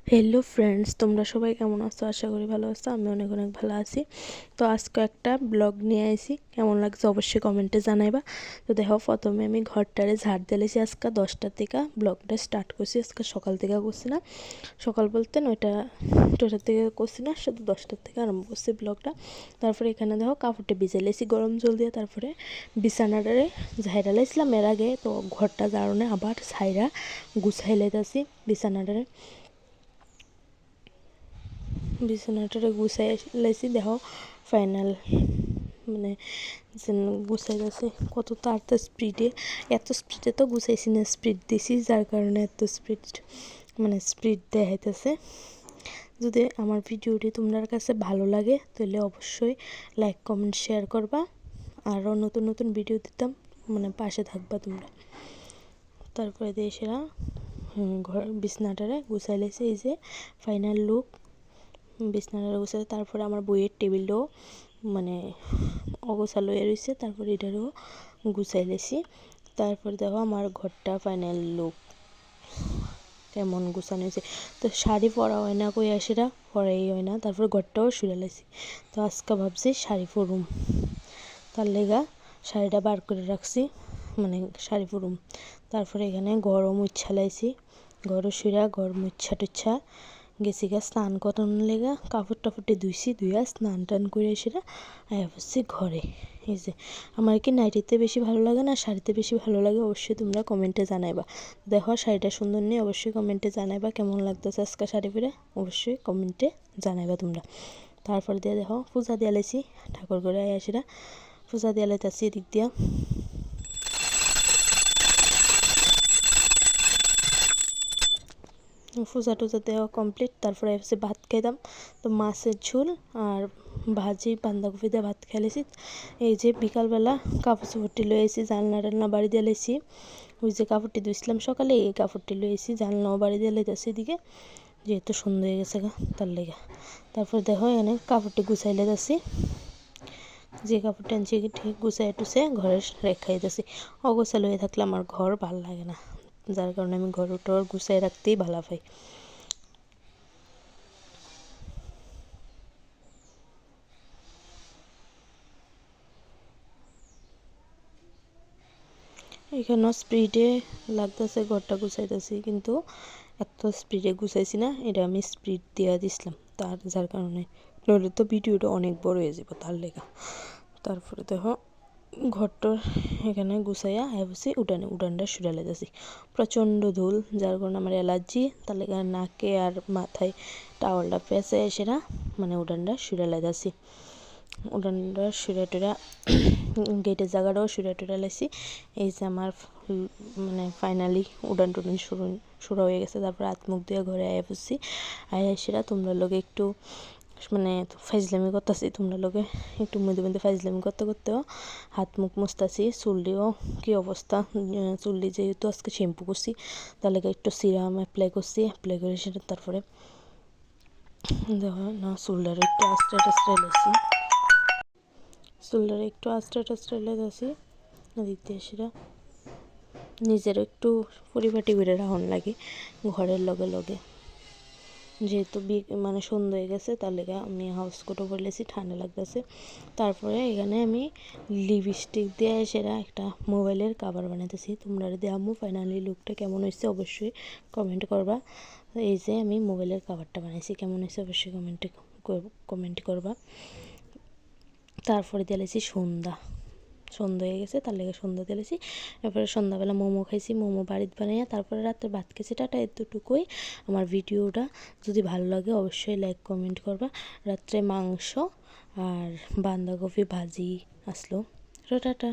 Hello friends, তোমরা সবাই কেমন আছো? আশা করি ভালো আছো। আমি অনেক অনেক ভালো আছি। তো আজকে একটা ব্লগ নিয়ে আইছি, কেমন লাগছে অবশ্যই কমেন্টে জানাইবা। তো দেখো, প্রথমে আমি ঘরটারে ঝাড় দিয়েছি। আজকে 10টার থেকে ব্লগটা স্টার্ট করছি। আজকে সকাল থেকে করছি না, সকাল বলতে 9টার থেকে করছি না, শুধু 10টার থেকে আরম্ভ করছি ব্লগটা। তারপরে এখানে দেখো কাপড়টা ভিজে লেছি গরম জল দিয়ে। তারপরে বিছানাটারে ঝাইরা লাইছিলাম এর আগে, তো ঘরটা ঝাড়নে আবার ছাইরা গুছাই লাইতাছি বিছানাটারে গুছাই লাইছি। দেখো ফাইনাল মানে গুছাই যাচ্ছে কত তাড়াতাড়ি স্পিডে, এত স্পিডে তো গুছাইছি না, স্পিড দিছি যার কারণে এত স্পিড দেখাইতেছে। যদি আমার ভিডিওটি তোমার কাছে ভালো লাগে তাহলে অবশ্যই লাইক কমেন্ট শেয়ার করবা। আরও নতুন নতুন ভিডিও দিতাম, পাশে থাকবা তোমরা। তারপরে দিয়ে সেরা ঘর বিছনাটারে গুছাই লাইছে। এই যে ফাইনাল লুক বিছনাটা গুছাই। তারপরে আমার বইয়ের টেবিলটাও অগোছালো হয়ে রয়েছে, তারপরে এটারও গুছাই লেছি। তারপরে দেখো আমার ঘরটা ফাইনাল লুক কেমন গুছানো হয়েছে। তো শাড়ি পরা হয় না, কই সেটা পরাই হয় না। তারপরে ঘরটাও শুয়ে লেছি। তো আজকে ভাবছি শাড়ি পরুম, তার লেগা শাড়িটা বার করে রাখছি, শাড়ি পরুম। তারপরে এখানে ঘরও মুচ্ছা লাইছি, ঘরও শুয়া ঘর মুচ্ছা টুচ্ছা গেছি স্নান করানোর লেগা। কাপড় টাপড়টি ধুইছি, ধুইয়া স্নান টান করে সেটা আয়া পড়ছি ঘরে। এই যে আমার কি নাইটিতে বেশি ভালো লাগে না শাড়িতে বেশি ভালো লাগে, অবশ্যই তোমরা কমেন্টে জানাইবা। দেখো শাড়িটা সুন্দর নেই, অবশ্যই কমেন্টে জানাইবা কেমন লাগতেছে আজকে শাড়ি পরে, অবশ্যই কমেন্টে জানাইবা তোমরা। তারপর দিয়ে দেখো পূজা দিয়ে লাইছি, ঠাকুর করে আয়া সেটা পূজা দিয়ে লাইতাছি এদিক দিয়া। পূজা টুজা দেওয়া কমপ্লিট। তারপরে হচ্ছে ভাত খাইতাম। তো মাছের ঝোল আর ভাজি বাঁধাকপি দিয়ে ভাত খেলেছি। এই যে বিকালবেলা কাপড় চোপড়টি লয়ে এসেছি, জানলা টালনা বাড়ি দিয়ে লাইছি। ওই যে কাপড়টি ধুইছিলাম সকালে, এই কাপড়টি লয়ে এসেছি, জানলাও বাড়ি দিয়ে লাইতেছি এদিকে, যেহেতু সুন্দর হয়ে গেছে তার লেগে। তারপর দেখো এখানে কাপড়টি গুছাই লাইতেছি, যে কাপড়টা আনছি ঠিক গুছাই টুছে ঘরে রেখাই দিতেছি। অগোছালো হয়ে থাকলে আমার ঘর ভালো লাগে না, যার কারণে আমি ঘর টর গুছাই রাখতেই ভালো পাই। এখানেও স্পিডে লাগতেছে ঘরটা গুছাইতেছি, কিন্তু এত স্পিডে গুছাইছি না, এটা আমি স্পিড দিয়ে দিছিলাম যার কারণে, নইলে তো ভিডিওটা অনেক বড় হয়ে যাব তার লেগা। তারপরে দেখো ঘরটার এখানে গুছাইয়া বসি উঠানটা সুরা লেগেছি। প্রচণ্ড ধুল, যার কারণে আমার অ্যালার্জি, তার লেগে নাকে আর মাথায় টাওয়ালটা পেঁচে সেটা উঠানটা সুরা লেগেছি। উঠানটা সুরা টুরা গেটের জায়গাটাও সুরা টুরা লেছি। এই যে আমার ফাইনালি উড়ান টুডান শুরু হয়ে গেছে। তারপর হাত মুখ দিয়ে ঘরে আয়া পড়ছি। আয়া সেটা তোমরা লোকে একটু ফাইজলামি করতেছি, তোমরা লোকে একটু মধ্যে মধ্যে ফাইজলামি করতে করতেও হাত মুখ মুছতেছি। চুলটিও কী অবস্থা, চুলটি যেহেতু আজকে শ্যাম্পু করছি তাহলে একটু সিরাম অ্যাপ্লাই করে সেটা তারপরে দেখো না চুলটার একটু আস্তে লেছি, চুলটার একটু আস্তে লেছি। এদিক দিয়ে সেটা নিজের একটু পরিপাটি করে রাখুন লাগে ঘরের লগে লগে, যেহেতু সন্ধ্যা হয়ে গেছে তার লেগে আমি হাউস কোটও পরেছি, ঠান্ডা লাগতেছে। তারপরে এখানে আমি লিপস্টিক দিয়ে সেটা একটা মোবাইলের কাভার বানাইতেছি। তোমরা দেখামো ফাইনালি লুকটা কেমন হয়েছে অবশ্যই কমেন্ট করবা। এই যে আমি মোবাইলের কাভারটা বানাইছি, কেমন হয়েছে অবশ্যই কমেন্ট করবা। তারপরে দিয়েছি সন্ধ্যা হয়ে গেছে, তার লেগে সন্ধ্যা দিয়েছি। এরপরে সন্ধ্যাবেলা মোমো খাইছি, মোমো বাড়িতে বানাইয়া। তারপরে রাত্রে ভাত খেয়েছি। টাটা, এতটুকুই আমার ভিডিওটা। যদি ভালো লাগে অবশ্যই লাইক কমেন্ট করবা। রাত্রে মাংস আর বাঁধাকপি ভাজি আসলো। টাটা।